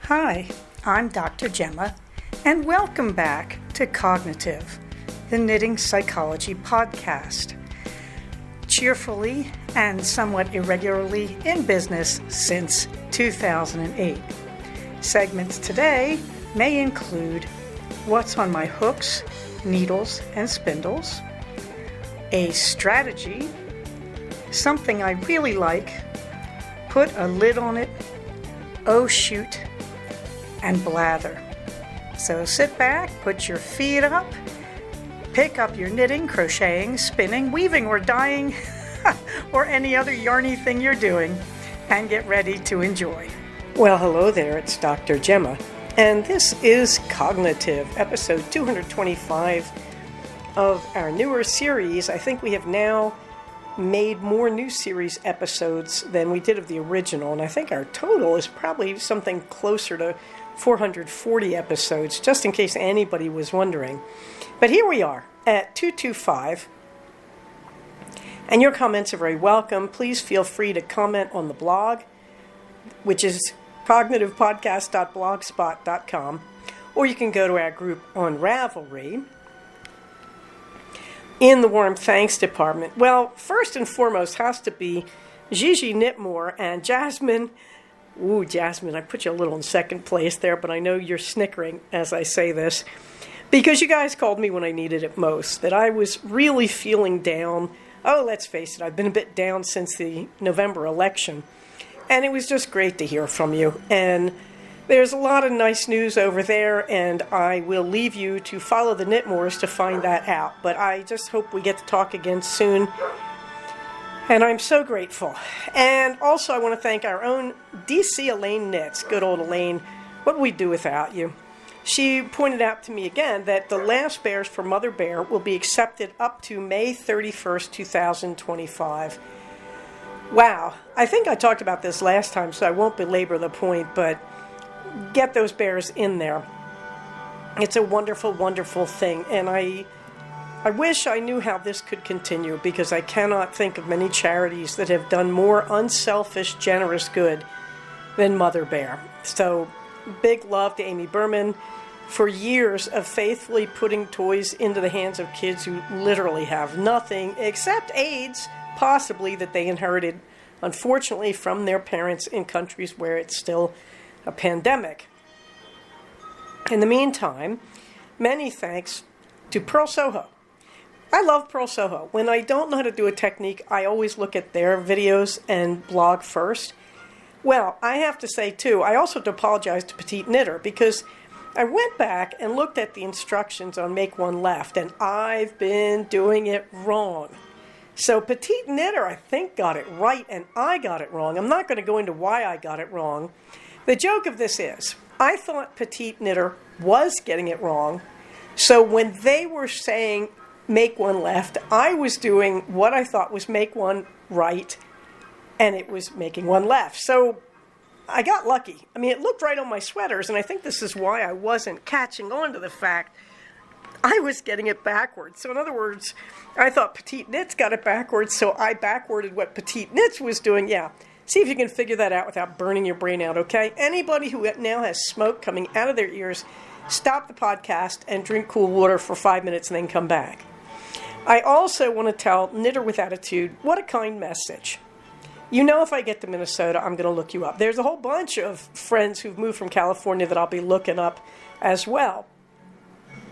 Hi, I'm Dr. Gemma, and welcome back to Cognitive, the Knitting Psychology podcast. Cheerfully and somewhat irregularly in business since 2008. Segments today may include what's on my hooks, needles, and spindles, a strategy, something I really like, put a lid on it, oh shoot, and blather. So sit back, put your feet up, pick up your knitting, crocheting, spinning, weaving, or dyeing, or any other yarny thing you're doing, and get ready to enjoy. Well, hello there, it's Dr. Gemma, and this is Cognitive, episode 225 of our newer series. I think we have now made more new series episodes than we did of the original, and I think our total is probably something closer to 440 episodes, just in case anybody was wondering. But here we are at 225, and your comments are very welcome. Please feel free to comment on the blog, which is cognitivepodcast.blogspot.com, or you can go to our group on Ravelry in the Warm Thanks department. Well, first and foremost has to be Gigi Knitmore and Jasmine. Ooh, Jasmine, I put you a little in second place there, but I know you're snickering as I say this, because you guys called me when I needed it most, that I was really feeling down. Oh, let's face it, I've been a bit down since the November election, and it was just great to hear from you. And there's a lot of nice news over there, and I will leave you to follow the Knitmores to find that out. But I just hope we get to talk again soon. And I'm so grateful. And also I want to thank our own DC Elaine Knits. Good old Elaine. What would we do without you? She pointed out to me again that the last bears for Mother Bear will be accepted up to May 31st, 2025. Wow. I think I talked about this last time, so I won't belabor the point, but get those bears in there. It's a wonderful, wonderful thing. And I wish I knew how this could continue, because I cannot think of many charities that have done more unselfish, generous good than Mother Bear. So, big love to Amy Berman for years of faithfully putting toys into the hands of kids who literally have nothing except AIDS, possibly, that they inherited, unfortunately, from their parents in countries where it's still a pandemic. In the meantime, many thanks to Pearl Soho. I love Pearl Soho. When I don't know how to do a technique, I always look at their videos and blog first. Well, I have to say, too, I also have to apologize to Petite Knitter, because I went back and looked at the instructions on Make One Left, and I've been doing it wrong. So Petite Knitter, I think, got it right, and I got it wrong. I'm not going to go into why I got it wrong. The joke of this is, I thought Petite Knitter was getting it wrong, so when they were saying Make One Left, I was doing what I thought was Make One Right, and it was making one left. So I got lucky. I mean, it looked right on my sweaters, and I think this is why I wasn't catching on to the fact I was getting it backwards. So in other words, I thought Petite Knits got it backwards, so I backwarded what Petite Knits was doing. Yeah, see if you can figure that out without burning your brain out, okay? Anybody who now has smoke coming out of their ears, stop the podcast and drink cool water for 5 minutes and then come back. I also want to tell Knitter with Attitude, what a kind message. You know, if I get to Minnesota, I'm going to look you up. There's a whole bunch of friends who've moved from California that I'll be looking up as well.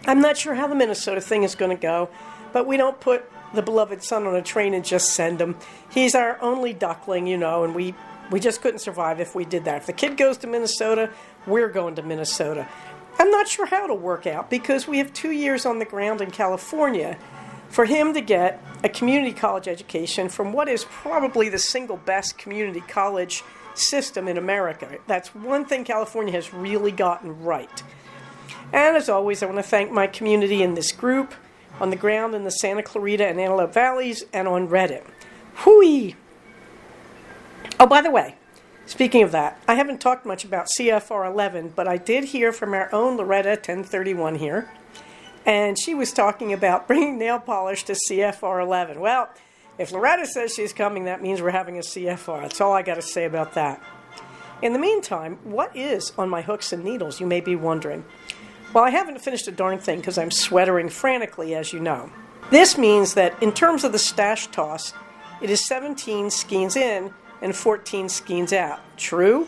I'm not sure how the Minnesota thing is going to go, but we don't put the beloved son on a train and just send him. He's our only duckling, you know, and we just couldn't survive if we did that. If the kid goes to Minnesota, we're going to Minnesota. I'm not sure how it'll work out, because we have 2 years on the ground in California for him to get a community college education from what is probably the single best community college system in America. That's one thing California has really gotten right. And as always, I want to thank my community in this group, on the ground in the Santa Clarita and Antelope Valleys, and on Reddit. Hooey! Oh, by the way, speaking of that, I haven't talked much about CFR 11, but I did hear from our own Loretta 1031 here, and she was talking about bringing nail polish to CFR 11. Well, if Loretta says she's coming, that means we're having a CFR. That's all I got to say about that. In the meantime, what is on my hooks and needles, you may be wondering? Well, I haven't finished a darn thing because I'm sweatering frantically, as you know. This means that in terms of the stash toss, it is 17 skeins in and 14 skeins out. True,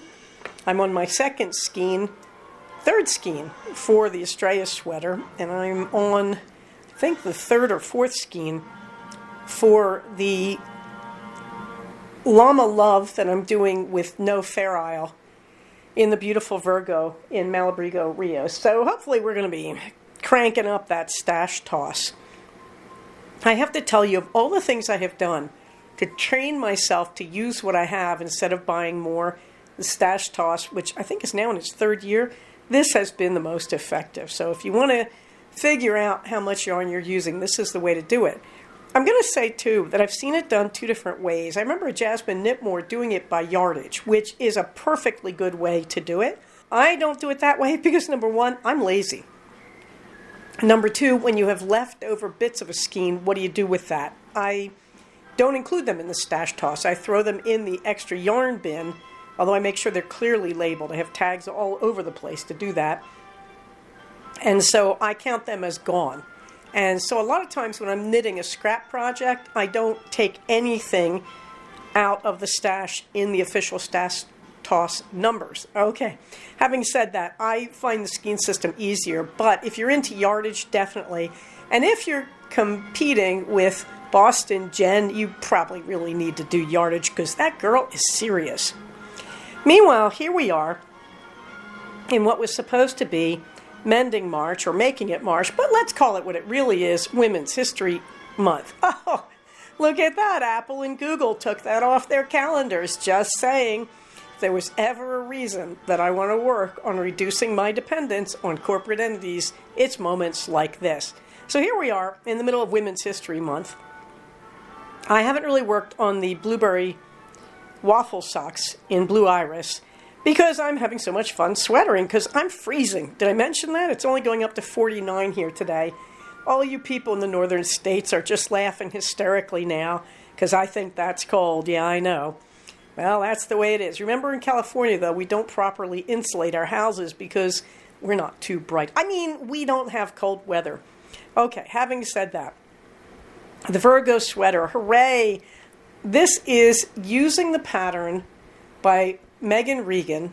I'm on my third skein for the Estrella sweater, and I'm on, I think, the third or fourth skein for the Llama Love that I'm doing with no Fair Isle in the beautiful Virgo in Malabrigo Rios. So hopefully we're going to be cranking up that stash toss. I have to tell you, of all the things I have done to train myself to use what I have instead of buying more, the stash toss, which I think is now in its third year, this has been the most effective. So if you want to figure out how much yarn you're using, this is the way to do it. I'm going to say, too, that I've seen it done two different ways. I remember Jasmine Knitmore doing it by yardage, which is a perfectly good way to do it. I don't do it that way because, number one, I'm lazy. Number two, when you have leftover bits of a skein, what do you do with that? I don't include them in the stash toss. I throw them in the extra yarn bin, although I make sure they're clearly labeled. I have tags all over the place to do that. And so I count them as gone. And so a lot of times when I'm knitting a scrap project, I don't take anything out of the stash in the official stash toss numbers. Okay. Having said that, I find the skein system easier, but if you're into yardage, definitely. And if you're competing with Boston Jen, you probably really need to do yardage because that girl is serious. Meanwhile, here we are in what was supposed to be Mending March, or Making It March, but let's call it what it really is, Women's History Month. Oh, look at that. Apple and Google took that off their calendars. Just saying, if there was ever a reason that I want to work on reducing my dependence on corporate entities, it's moments like this. So here we are in the middle of Women's History Month. I haven't really worked on the blueberry waffle socks in Blue Iris because I'm having so much fun sweatering because I'm freezing. Did I mention that? It's only going up to 49 here today. All you people in the northern states are just laughing hysterically now because I think that's cold. Yeah, I know. Well, that's the way it is. Remember in California, though, we don't properly insulate our houses because we're not too bright. I mean, we don't have cold weather. Okay, having said that, the Virgo sweater, hooray! This is using the pattern by Megan Regan,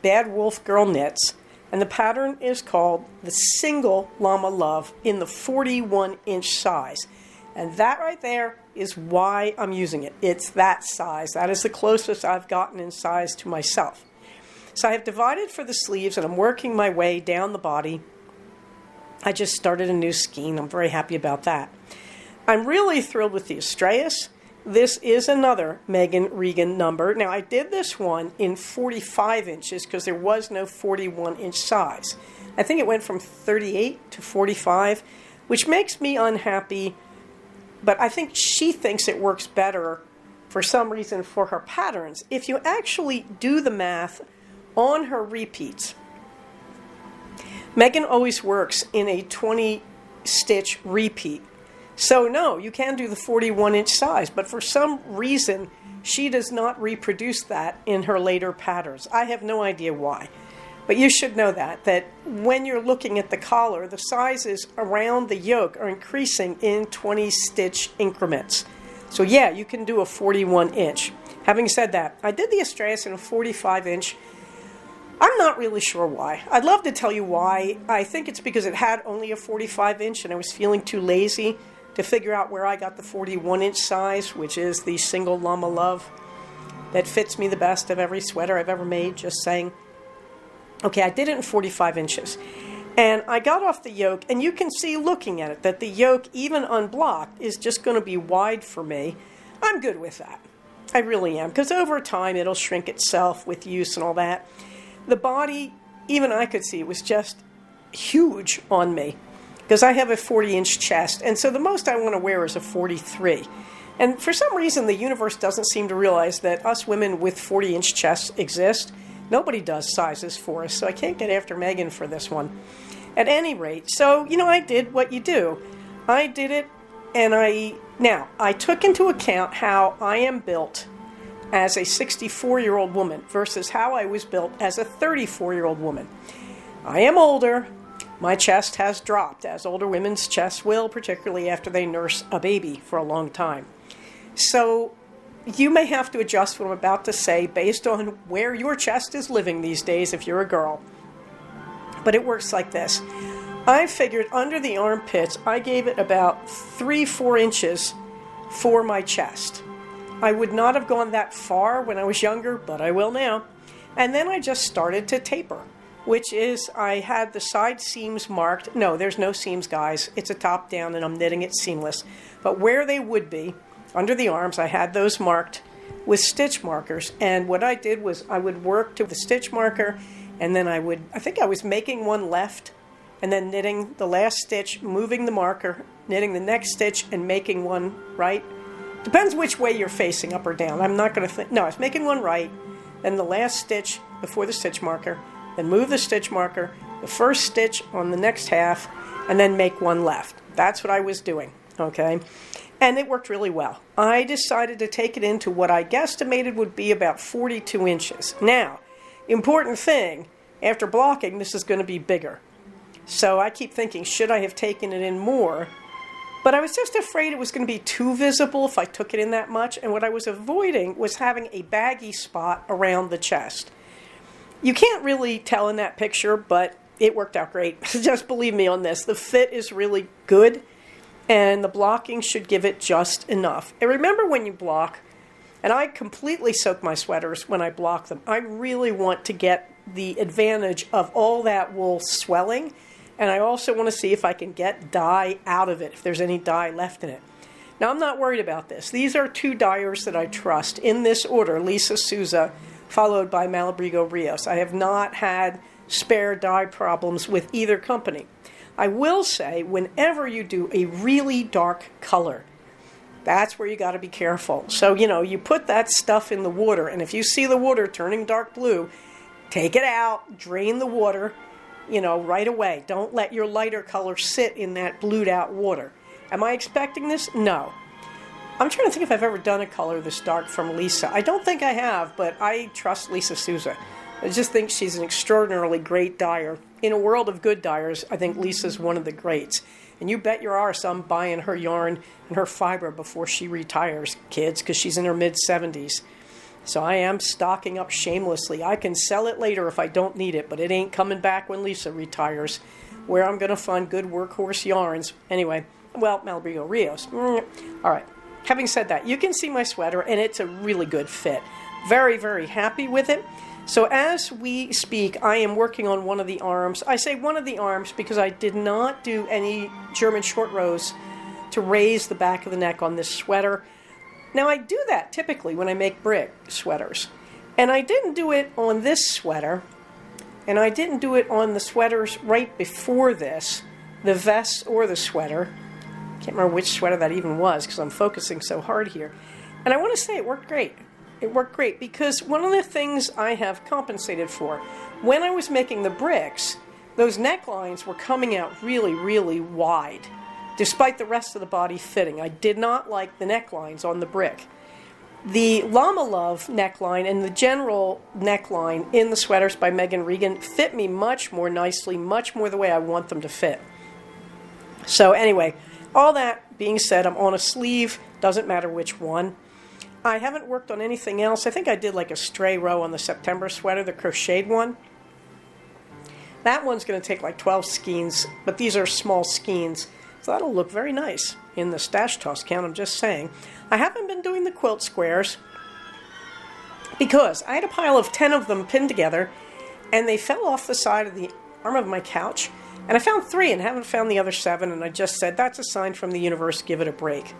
Bad Wolf Girl Knits, and the pattern is called the Single Llama Love in the 41-inch size. And that right there is why I'm using it. It's that size. That is the closest I've gotten in size to myself. So I have divided for the sleeves, and I'm working my way down the body. I just started a new skein. I'm very happy about that. I'm really thrilled with the Estrellas. This is another Megan Regan number. Now, I did this one in 45 inches because there was no 41-inch size. I think it went from 38 to 45, which makes me unhappy, but I think she thinks it works better for some reason for her patterns. If you actually do the math on her repeats, Megan always works in a 20-stitch repeat. So no, you can do the 41-inch size, but for some reason, she does not reproduce that in her later patterns. I have no idea why. But you should know that when you're looking at the collar, the sizes around the yoke are increasing in 20-stitch increments. So yeah, you can do a 41-inch. Having said that, I did the Estrellas in a 45-inch. I'm not really sure why. I'd love to tell you why. I think it's because it had only a 45-inch and I was feeling too lazy to figure out where I got the 41-inch size, which is the Single Llama Love that fits me the best of every sweater I've ever made, just saying. Okay, I did it in 45 inches. And I got off the yoke, and you can see looking at it that the yoke, even unblocked, is just going to be wide for me. I'm good with that. I really am, because over time it'll shrink itself with use and all that. The body, even I could see, was just huge on me because I have a 40-inch chest, and so the most I want to wear is a 43. And for some reason, the universe doesn't seem to realize that us women with 40-inch chests exist. Nobody does sizes for us, so I can't get after Megan for this one. At any rate, so, I did what you do. I did it, and I took into account how I am built as a 64-year-old woman versus how I was built as a 34-year-old woman. I am older. My chest has dropped, as older women's chests will, particularly after they nurse a baby for a long time. So you may have to adjust what I'm about to say based on where your chest is living these days if you're a girl. But it works like this. I figured under the armpits, I gave it about 3-4 inches for my chest. I would not have gone that far when I was younger, but I will now. And then I just started to taper, which is I had the side seams marked. No, there's no seams, guys. It's a top down and I'm knitting it seamless. But where they would be, under the arms, I had those marked with stitch markers. And what I did was I would work to the stitch marker, and then I think I was making one left, and then knitting the last stitch, moving the marker, knitting the next stitch, and making one right. Depends which way you're facing, up or down. I'm not going to no, I was making one right, then the last stitch before the stitch marker, then move the stitch marker, the first stitch on the next half, and then make one left. That's what I was doing, okay? And it worked really well. I decided to take it into what I guesstimated would be about 42 inches. Now, important thing, after blocking, this is going to be bigger. So I keep thinking, should I have taken it in more? But I was just afraid it was going to be too visible if I took it in that much. And what I was avoiding was having a baggy spot around the chest. You can't really tell in that picture, but it worked out great. Just believe me on this. The fit is really good, and the blocking should give it just enough. And remember when you block, and I completely soak my sweaters when I block them. I really want to get the advantage of all that wool swelling, and I also want to see if I can get dye out of it, if there's any dye left in it. Now, I'm not worried about this. These are 2 dyers that I trust in this order, Lisa Souza, followed by Malabrigo Rios. I have not had spare dye problems with either company. I will say, whenever you do a really dark color, that's where you got to be careful. So, you put that stuff in the water, and if you see the water turning dark blue, take it out, drain the water, right away. Don't let your lighter color sit in that blued out water. Am I expecting this? No. I'm trying to think if I've ever done a color this dark from Lisa. I don't think I have, but I trust Lisa Souza. I just think she's an extraordinarily great dyer. In a world of good dyers, I think Lisa's one of the greats. And you bet your arse I'm buying her yarn and her fiber before she retires, kids, because she's in her mid-70s. So I am stocking up shamelessly. I can sell it later if I don't need it, but it ain't coming back when Lisa retires, where I'm going to find good workhorse yarns. Anyway, Malabrigo Rios. All right. Having said that, you can see my sweater, and it's a really good fit. Very, very happy with it. So as we speak, I am working on one of the arms. I say one of the arms because I did not do any German short rows to raise the back of the neck on this sweater. Now, I do that typically when I make brick sweaters. And I didn't do it on this sweater, and I didn't do it on the sweaters right before this, the vest or the sweater. Can't remember which sweater that even was because I'm focusing so hard here. And I want to say it worked great. It worked great because one of the things I have compensated for, when I was making the bricks, those necklines were coming out really, really wide, despite the rest of the body fitting. I did not like the necklines on the brick. The Llama Love neckline and the general neckline in the sweaters by Megan Regan fit me much more nicely, much more the way I want them to fit. So anyway, all that being said, I'm on a sleeve, doesn't matter which one. I haven't worked on anything else. I think I did like a stray row on the September sweater, the crocheted one. That one's going to take like 12 skeins, but these are small skeins. So that'll look very nice in the stash toss count, I'm just saying. I haven't been doing the quilt squares because I had a pile of 10 of them pinned together, and they fell off the side of the arm of my couch. And I found 3 and haven't found the other 7, and I just said, that's a sign from the universe, give it a break.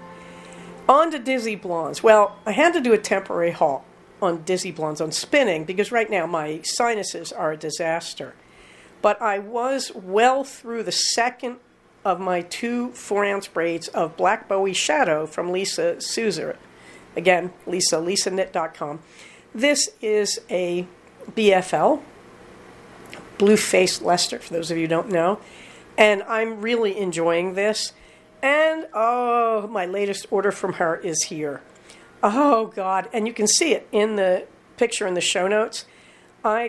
On to Dizzy Blondes. Well, I had to do a temporary halt on Dizzy Blondes, on spinning, because right now my sinuses are a disaster. But I was well through the second of my 2 4-ounce braids of Black Bowie Shadow from Lisa Souza. Again, lisanit.com. This is a BFL, Blue Faced Leicester, for those of you who don't know. And I'm really enjoying this. And, my latest order from her is here. Oh, God. And you can see it in the picture in the show notes. I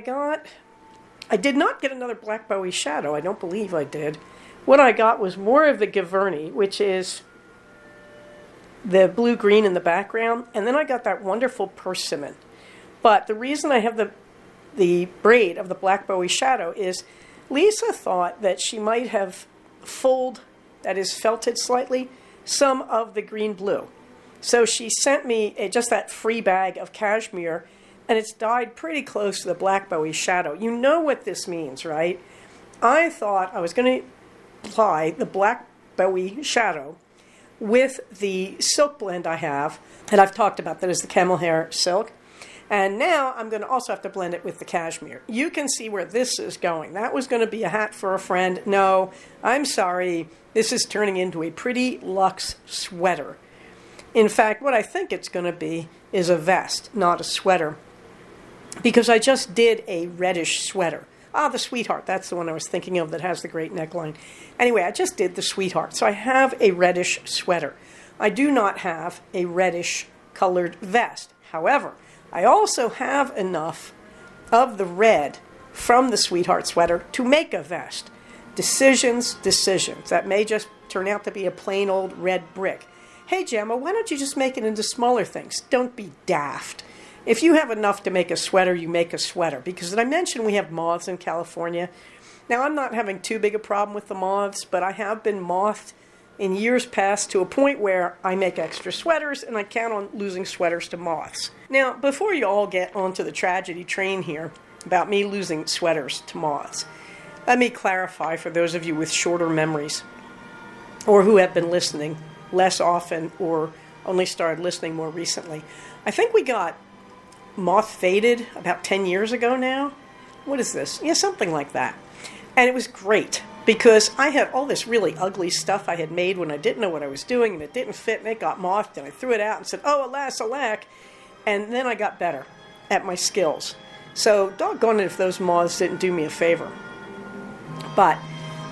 did not get another Black Bowie shadow. I don't believe I did. What I got was more of the Giverny, which is the blue-green in the background. And then I got that wonderful persimmon. But the reason I have the braid of the Black Bowie shadow is Lisa thought that she might have that is felted slightly, some of the green blue. So she sent me just that free bag of cashmere, and it's dyed pretty close to the Black Bowie shadow. You know what this means, right? I thought I was going to apply the Black Bowie shadow with the silk blend I have, and I've talked about that as the camel hair silk. And now I'm going to also have to blend it with the cashmere. You can see where this is going. That was going to be a hat for a friend. No, I'm sorry. This is turning into a pretty luxe sweater. In fact, what I think it's going to be is a vest, not a sweater. Because I just did a reddish sweater. The Sweetheart. That's the one I was thinking of that has the great neckline. Anyway, I just did the Sweetheart. So I have a reddish sweater. I do not have a reddish colored vest. However, I also have enough of the red from the Sweetheart sweater to make a vest. Decisions. That may just turn out to be a plain old red brick. Hey, Gemma, why don't you just make it into smaller things? Don't be daft. If you have enough to make a sweater, you make a sweater. Because as I mentioned, we have moths in California. Now, I'm not having too big a problem with the moths, but I have been mothed in years past to a point where I make extra sweaters, and I count on losing sweaters to moths. Now, before you all get onto the tragedy train here about me losing sweaters to moths, let me clarify for those of you with shorter memories or who have been listening less often or only started listening more recently. I think we got moth faded about 10 years ago now. What is this? Yeah, something like that. And it was great because I had all this really ugly stuff I had made when I didn't know what I was doing, and it didn't fit, and it got mouthed, and I threw it out and said, oh, alas, alack. And then I got better at my skills. So doggone it if those moths didn't do me a favor. But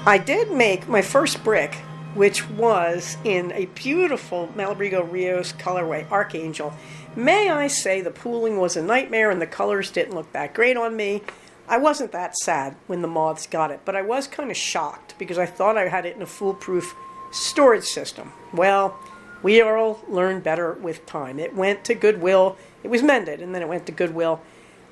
I did make my first brick, which was in a beautiful Malabrigo Rios colorway, Archangel. May I say the pooling was a nightmare and the colors didn't look that great on me. I wasn't that sad when the moths got it, but I was kind of shocked because I thought I had it in a foolproof storage system. Well, we all learn better with time. It went to Goodwill. It was mended, and then it went to Goodwill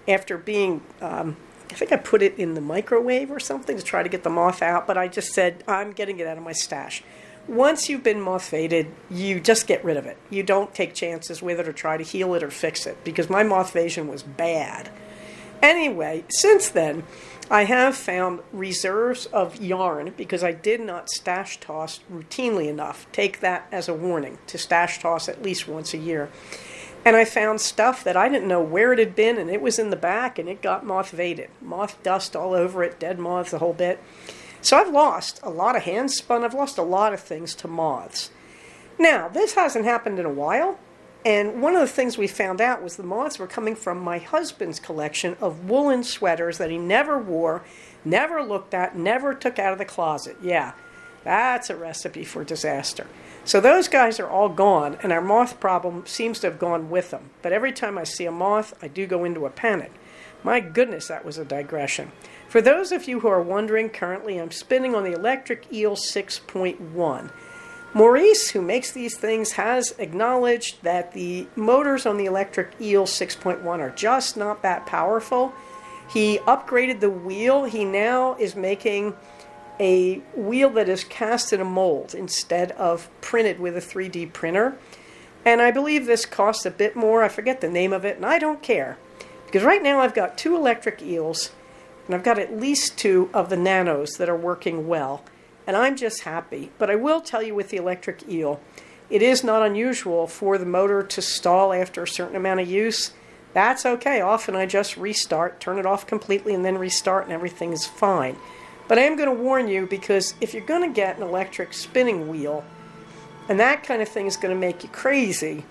after being, I think I put it in the microwave or something to try to get the moth out, but I just said, I'm getting it out of my stash. Once you've been moth faded, you just get rid of it. You don't take chances with it or try to heal it or fix it, because my moth evasion was bad. Anyway, since then, I have found reserves of yarn because I did not stash toss routinely enough. Take that as a warning, to stash toss at least once a year. And I found stuff that I didn't know where it had been, and it was in the back, and it got moth faded. Moth dust all over it, dead moths, the whole bit. So I've lost a lot of hand spun. I've lost a lot of things to moths. Now, this hasn't happened in a while. And one of the things we found out was the moths were coming from my husband's collection of woolen sweaters that he never wore, never looked at, never took out of the closet. Yeah, that's a recipe for disaster. So those guys are all gone, and our moth problem seems to have gone with them. But every time I see a moth, I do go into a panic. My goodness, that was a digression. For those of you who are wondering, currently I'm spinning on the Electric Eel 6.1. Maurice, who makes these things, has acknowledged that the motors on the Electric Eel 6.1 are just not that powerful. He upgraded the wheel. He now is making a wheel that is cast in a mold instead of printed with a 3D printer. And I believe this costs a bit more. I forget the name of it, and I don't care. Because right now I've got 2 Electric Eels, and I've got at least 2 of the Nanos that are working well. And I'm just happy. But I will tell you with the Electric Eel, it is not unusual for the motor to stall after a certain amount of use. That's okay. Often I just restart, turn it off completely, and then restart, and everything is fine. But I am going to warn you, because if you're going to get an electric spinning wheel, and that kind of thing is going to make you crazy,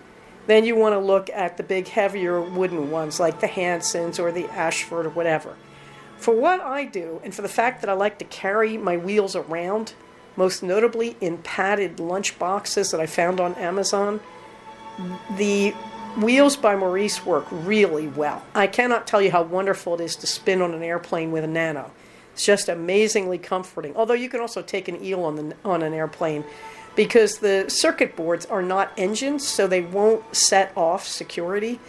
then you want to look at the big, heavier wooden ones, like the Hansons or the Ashford or whatever. For what I do, and for the fact that I like to carry my wheels around, most notably in padded lunch boxes that I found on Amazon, the Wheels by Maurice work really well. I cannot tell you how wonderful it is to spin on an airplane with a Nano. It's just amazingly comforting. Although you can also take an eel on an airplane, because the circuit boards are not engines, so they won't set off security.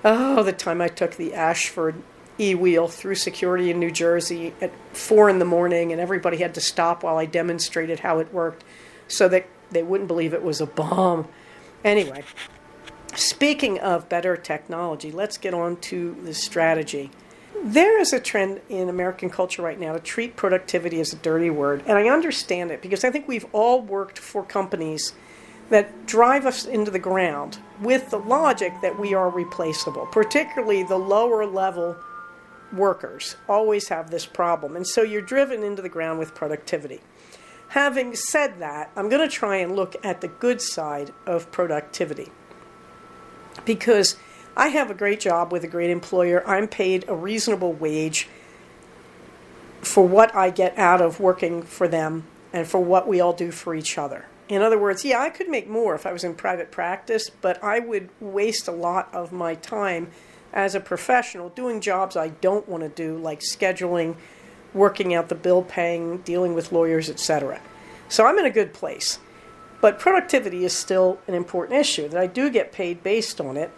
Oh, the time I took the Ashford e-wheel through security in New Jersey at 4 in the morning, and everybody had to stop while I demonstrated how it worked so that they wouldn't believe it was a bomb. Anyway, speaking of better technology, let's get on to the strategy. There is a trend in American culture right now to treat productivity as a dirty word, and I understand it because I think we've all worked for companies that drive us into the ground with the logic that we are replaceable. Particularly the lower level workers always have this problem, and so you're driven into the ground with productivity. Having said that, I'm going to try and look at the good side of productivity, because I have a great job with a great employer. I'm paid a reasonable wage for what I get out of working for them and for what we all do for each other. In other words, yeah, I could make more if I was in private practice, but I would waste a lot of my time as a professional doing jobs I don't want to do, like scheduling, working out the bill paying, dealing with lawyers, etc. So I'm in a good place. But productivity is still an important issue, that I do get paid based on it.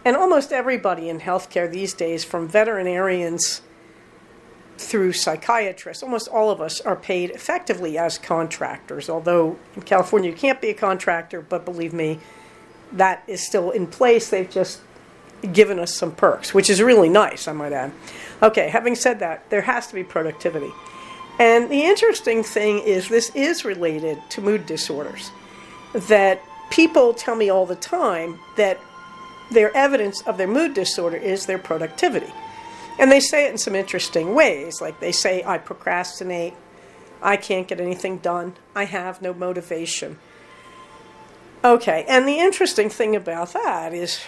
And almost everybody in healthcare these days, from veterinarians through psychiatrists, almost all of us are paid effectively as contractors. Although in California you can't be a contractor, but believe me, that is still in place. They've just given us some perks, which is really nice, I might add. Okay, having said that, there has to be productivity. And the interesting thing is this is related to mood disorders. That people tell me all the time that their evidence of their mood disorder is their productivity. And they say it in some interesting ways. Like they say, I procrastinate, I can't get anything done, I have no motivation. Okay, and the interesting thing about that is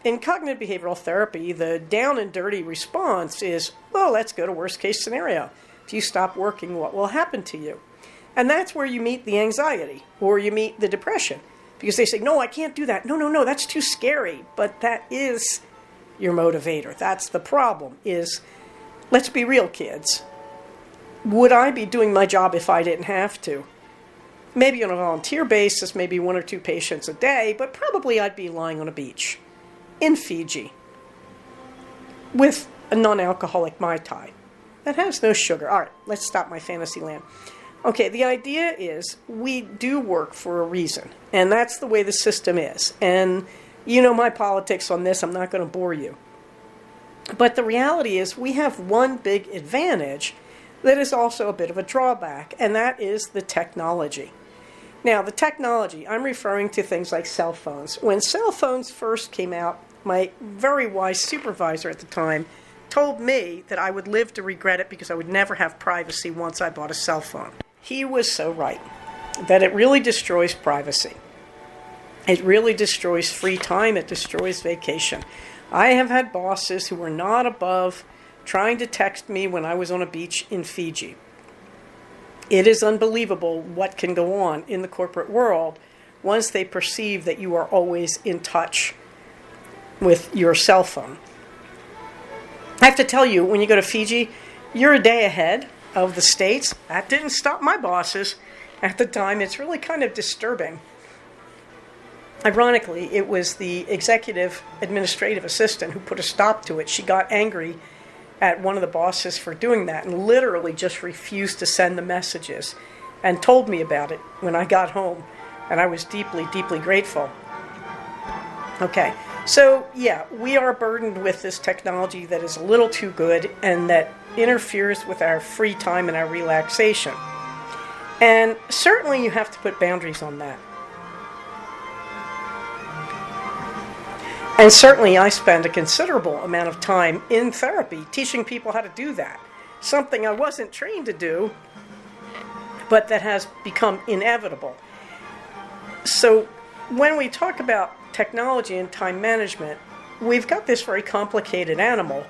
in cognitive behavioral therapy, the down and dirty response is, well, let's go to worst case scenario. If you stop working, what will happen to you? And that's where you meet the anxiety or you meet the depression. Because they say, no, I can't do that. No, that's too scary. But that is your motivator. That's the problem is, let's be real, kids. Would I be doing my job if I didn't have to? Maybe on a volunteer basis, maybe 1 or 2 patients a day, but probably I'd be lying on a beach in Fiji with a non-alcoholic Mai Tai that has no sugar. All right, let's stop my fantasy land. Okay, the idea is we do work for a reason, and that's the way the system is. And you know my politics on this, I'm not going to bore you. But the reality is we have one big advantage that is also a bit of a drawback, and that is the technology. Now, the technology, I'm referring to things like cell phones. When cell phones first came out, my very wise supervisor at the time told me that I would live to regret it because I would never have privacy once I bought a cell phone. He was so right, that it really destroys privacy. It really destroys free time. It destroys vacation. I have had bosses who were not above trying to text me when I was on a beach in Fiji. It is unbelievable what can go on in the corporate world once they perceive that you are always in touch with your cell phone. I have to tell you, when you go to Fiji, you're a day ahead of the States. That didn't stop my bosses at the time. It's really kind of disturbing. Ironically, it was the executive administrative assistant who put a stop to it. She got angry at one of the bosses for doing that and literally just refused to send the messages and told me about it when I got home. And I was deeply, deeply grateful. Okay, so yeah, we are burdened with this technology that is a little too good and that interferes with our free time and our relaxation. And certainly you have to put boundaries on that. And certainly I spend a considerable amount of time in therapy teaching people how to do that. Something I wasn't trained to do, but that has become inevitable. So when we talk about technology and time management, we've got this very complicated animal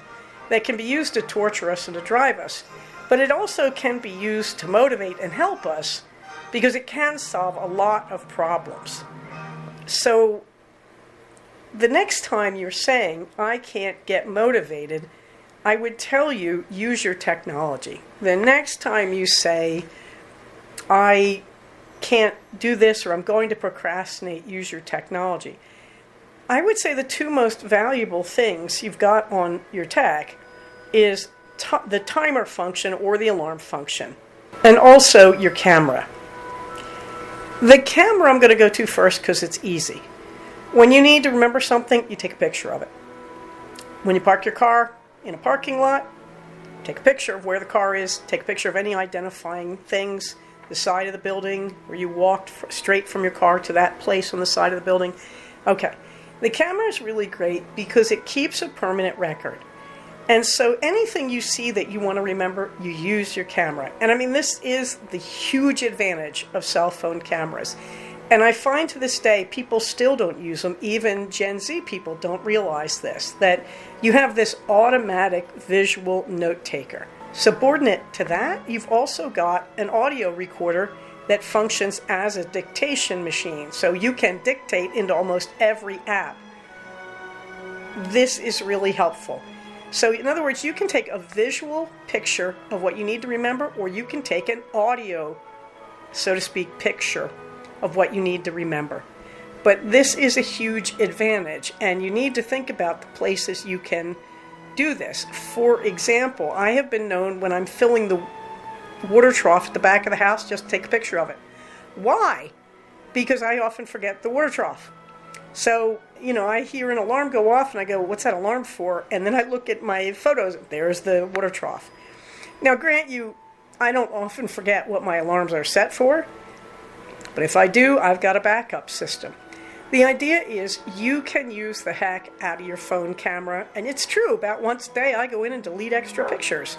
that can be used to torture us and to drive us. But it also can be used to motivate and help us because it can solve a lot of problems. So the next time you're saying, I can't get motivated, I would tell you, use your technology. The next time you say, I can't do this or I'm going to procrastinate, use your technology. I would say the two most valuable things you've got on your tech is the timer function or the alarm function, and also your camera. The camera I'm going to go to first because it's easy. When you need to remember something, you take a picture of it. When you park your car in a parking lot, take a picture of where the car is, take a picture of any identifying things, the side of the building where you walked straight from your car to that place on the side of the building. Okay. The camera is really great because it keeps a permanent record. And so anything you see that you want to remember, you use your camera. And I mean, this is the huge advantage of cell phone cameras. And I find to this day, people still don't use them. Even Gen Z people don't realize this, that you have this automatic visual note taker. Subordinate to that, you've also got an audio recorder that functions as a dictation machine. So you can dictate into almost every app. This is really helpful. So in other words, you can take a visual picture of what you need to remember, or you can take an audio, so to speak, picture of what you need to remember. But this is a huge advantage, and you need to think about the places you can do this. For example, I have been known when I'm filling the water trough at the back of the house, just take a picture of it. Why? Because I often forget the water trough. So, I hear an alarm go off and I go, what's that alarm for? And then I look at my photos. There's the water trough. Now, grant you, I don't often forget what my alarms are set for. But if I do, I've got a backup system. The idea is you can use the heck out of your phone camera. And it's true, about once a day I go in and delete extra pictures.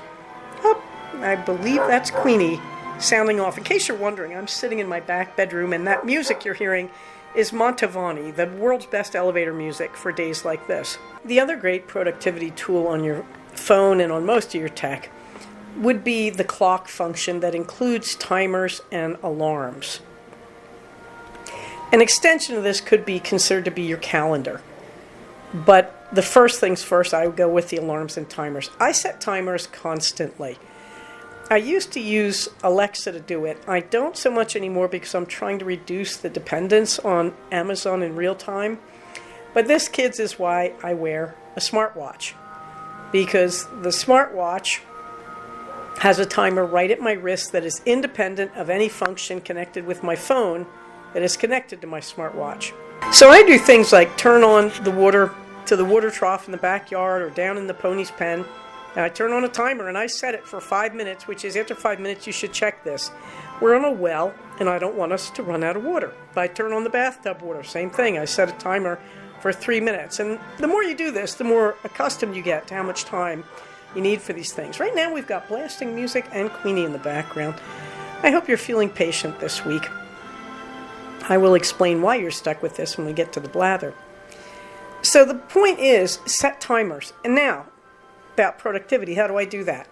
Oh, I believe that's Queenie sounding off. In case you're wondering, I'm sitting in my back bedroom, and that music you're hearing is Mantovani, the world's best elevator music for days like this. The other great productivity tool on your phone and on most of your tech would be the clock function that includes timers and alarms. An extension of this could be considered to be your calendar. But the first things first, I would go with the alarms and timers. I set timers constantly. I used to use Alexa to do it. I don't so much anymore because I'm trying to reduce the dependence on Amazon in real time. But this, kids, is why I wear a smartwatch. Because the smartwatch has a timer right at my wrist that is independent of any function connected with my phone that is connected to my smartwatch. So I do things like turn on the water to the water trough in the backyard or down in the pony's pen. And I turn on a timer and I set it for 5 minutes, which is after 5 minutes you should check this. We're on a well and I don't want us to run out of water. If I turn on the bathtub water, same thing. I set a timer for 3 minutes. And the more you do this, the more accustomed you get to how much time you need for these things. Right now we've got blasting music and Queenie in the background. I hope you're feeling patient this week. I will explain why you're stuck with this when we get to the blather. So the point is, set timers. And now, about productivity, how do I do that?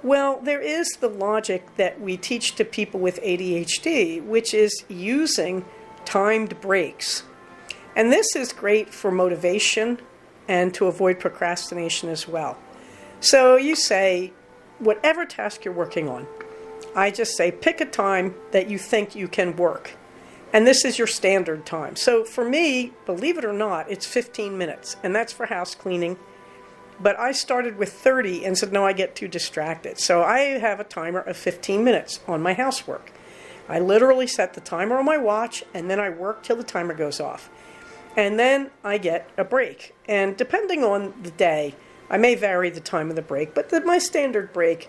Well, there is the logic that we teach to people with ADHD, which is using timed breaks. And this is great for motivation and to avoid procrastination as well. So you say, whatever task you're working on, I just say, pick a time that you think you can work. And this is your standard time. So for me, believe it or not, it's 15 minutes. And that's for house cleaning. But I started with 30 and said, no, I get too distracted. So I have a timer of 15 minutes on my housework. I literally set the timer on my watch, and then I work till the timer goes off. And then I get a break. And depending on the day, I may vary the time of the break, but my standard break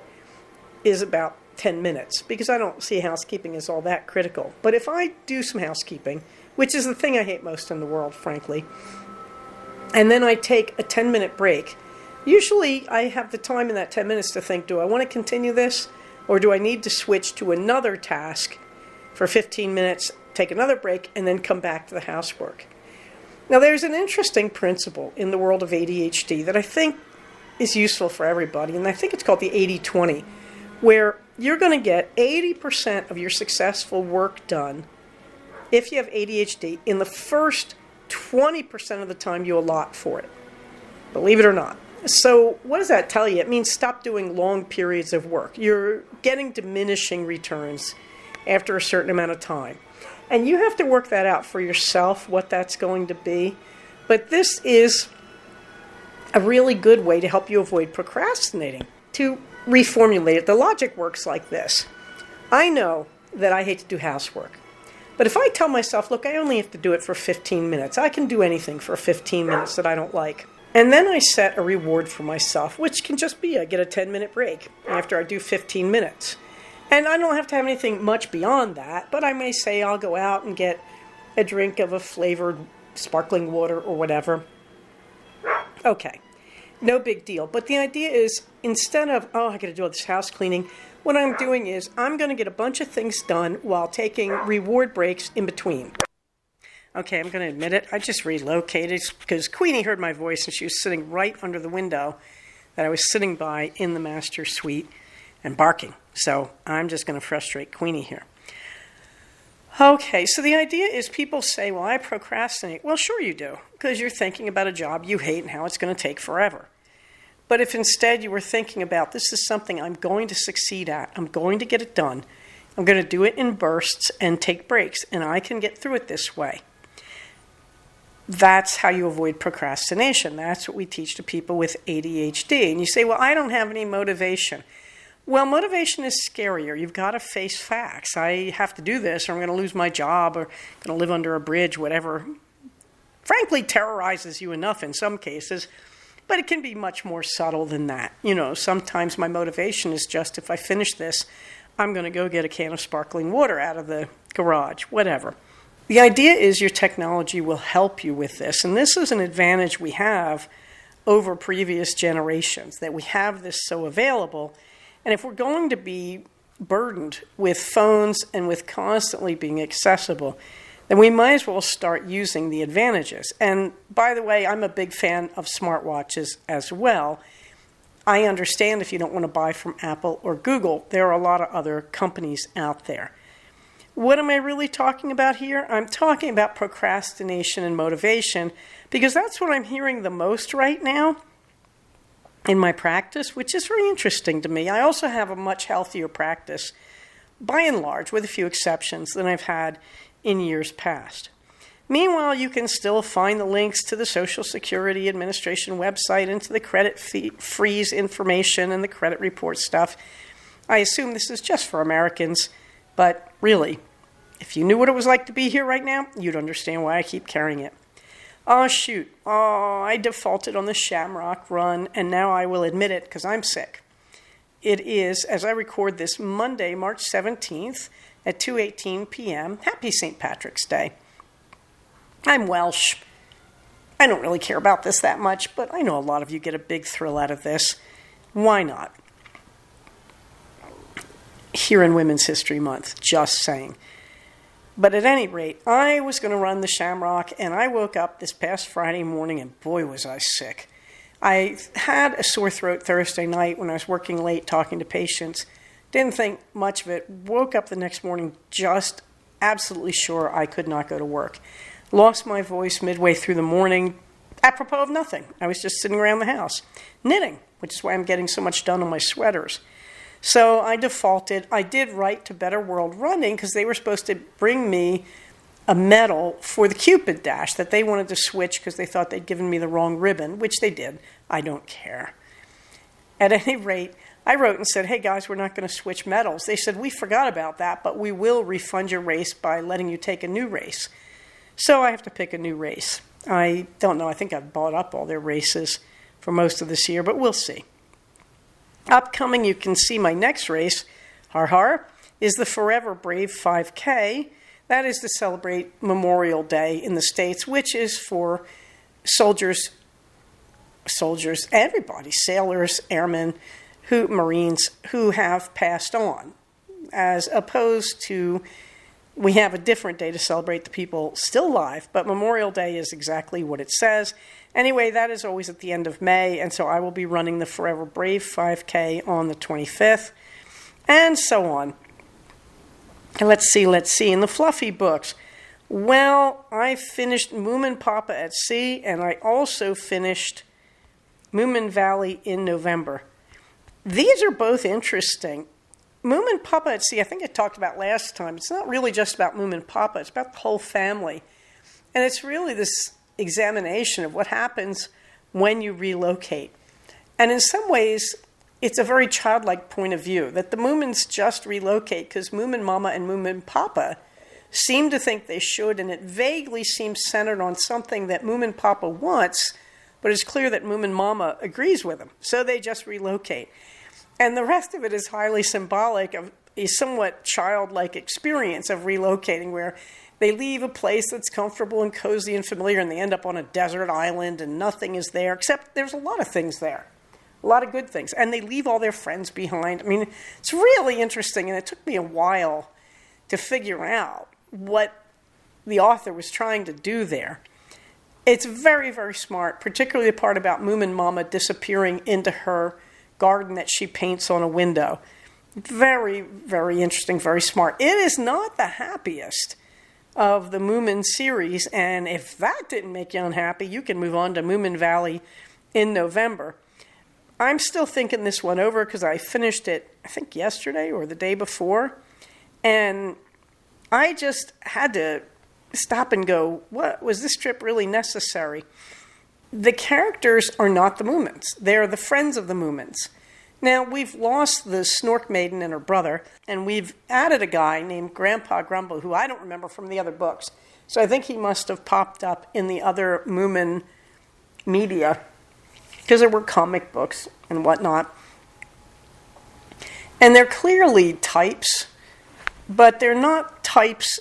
is about 10 minutes because I don't see housekeeping as all that critical. But if I do some housekeeping, which is the thing I hate most in the world, frankly, and then I take a 10-minute break, usually I have the time in that 10 minutes to think, do I want to continue this, or do I need to switch to another task for 15 minutes, take another break, and then come back to the housework? Now, there's an interesting principle in the world of ADHD that I think is useful for everybody, and I think it's called the 80-20, where you're going to get 80% of your successful work done if you have ADHD in the first 20% of the time you allot for it, believe it or not. So what does that tell you? It means stop doing long periods of work. You're getting diminishing returns after a certain amount of time. And you have to work that out for yourself, what that's going to be. But this is a really good way to help you avoid procrastinating. To reformulate it, the logic works like this. I know that I hate to do housework. But if I tell myself, look, I only have to do it for 15 minutes. I can do anything for 15 minutes that I don't like. And then I set a reward for myself, which can just be I get a 10-minute break after I do 15 minutes. And I don't have to have anything much beyond that, but I may say I'll go out and get a drink of a flavored sparkling water or whatever. Okay, no big deal. But the idea is, instead of, I got to do all this house cleaning, what I'm doing is I'm going to get a bunch of things done while taking reward breaks in between. Okay, I'm going to admit it. I just relocated because Queenie heard my voice and she was sitting right under the window that I was sitting by in the master suite and barking. So I'm just going to frustrate Queenie here. Okay, so the idea is people say, well, I procrastinate. Well, sure you do, because you're thinking about a job you hate and how it's going to take forever. But if instead you were thinking about, this is something I'm going to succeed at, I'm going to get it done, I'm going to do it in bursts and take breaks, and I can get through it this way. That's how you avoid procrastination. That's what we teach to people with ADHD. And you say, well, I don't have any motivation. Well, motivation is scarier. You've got to face facts. I have to do this or I'm going to lose my job or I'm going to live under a bridge, whatever. Frankly, terrorizes you enough in some cases, but it can be much more subtle than that. Sometimes my motivation is just if I finish this, I'm going to go get a can of sparkling water out of the garage, whatever. The idea is your technology will help you with this, and this is an advantage we have over previous generations, that we have this so available. And if we're going to be burdened with phones and with constantly being accessible, then we might as well start using the advantages. And by the way, I'm a big fan of smartwatches as well. I understand if you don't want to buy from Apple or Google, there are a lot of other companies out there. What am I really talking about here? I'm talking about procrastination and motivation because that's what I'm hearing the most right now in my practice, which is very interesting to me. I also have a much healthier practice, by and large, with a few exceptions, than I've had in years past. Meanwhile, you can still find the links to the Social Security Administration website and to the credit freeze information and the credit report stuff. I assume this is just for Americans, but really, if you knew what it was like to be here right now, you'd understand why I keep carrying it. Oh, shoot. Oh, I defaulted on the Shamrock run, and now I will admit it because I'm sick. It is, as I record this, Monday, March 17th at 2:18 p.m. Happy St. Patrick's Day. I'm Welsh. I don't really care about this that much, but I know a lot of you get a big thrill out of this. Why not? Here in Women's History Month, just saying. But at any rate, I was going to run the Shamrock, and I woke up this past Friday morning, and boy, was I sick. I had a sore throat Thursday night when I was working late talking to patients. Didn't think much of it. Woke up the next morning just absolutely sure I could not go to work. Lost my voice midway through the morning, apropos of nothing. I was just sitting around the house, knitting, which is why I'm getting so much done on my sweaters. So I defaulted. I did write to Better World Running because they were supposed to bring me a medal for the Cupid Dash that they wanted to switch because they thought they'd given me the wrong ribbon, which they did. I don't care. At any rate, I wrote and said, hey guys, we're not going to switch medals. They said, we forgot about that, but we will refund your race by letting you take a new race. So I have to pick a new race. I don't know. I think I've bought up all their races for most of this year, but we'll see. Upcoming, you can see my next race, is the Forever Brave 5K. That is to celebrate Memorial Day in the States, which is for soldiers, everybody, sailors, airmen, Marines who have passed on, as opposed to we have a different day to celebrate the people still alive, but Memorial Day is exactly what it says. Anyway, that is always at the end of May, and so I will be running the Forever Brave 5K on the 25th, and so on. And let's see. In the fluffy books, Well, I finished Moomin Papa at Sea, and I also finished Moomin Valley in November. These are both interesting. Moomin Papa at Sea, I think I talked about last time. It's not really just about Moomin Papa, it's about the whole family. And it's really this examination of what happens when you relocate. And in some ways, it's a very childlike point of view, that the Moomins just relocate because Moomin Mama and Moomin Papa seem to think they should, and it vaguely seems centered on something that Moomin Papa wants, but it's clear that Moomin Mama agrees with him, so they just relocate. And the rest of it is highly symbolic of a somewhat childlike experience of relocating, where they leave a place that's comfortable and cozy and familiar, and they end up on a desert island, and nothing is there, except there's a lot of things there. A lot of good things. And they leave all their friends behind. I mean, it's really interesting, and it took me a while to figure out what the author was trying to do there. It's very, very smart, particularly the part about Moomin Mama disappearing into her garden that she paints on a window. Very, very interesting, very smart. It is not the happiest of the Moomin series, and if that didn't make you unhappy, you can move on to Moomin Valley in November. I'm still thinking this one over because I finished it, I think, yesterday or the day before, and I just had to stop and go, what, was this trip really necessary? The characters are not the Moomins. They're the friends of the Moomins. Now, we've lost the Snork Maiden and her brother, and we've added a guy named Grandpa Grumble, who I don't remember from the other books. So I think he must have popped up in the other Moomin media, because there were comic books and whatnot. And they're clearly types, but they're not types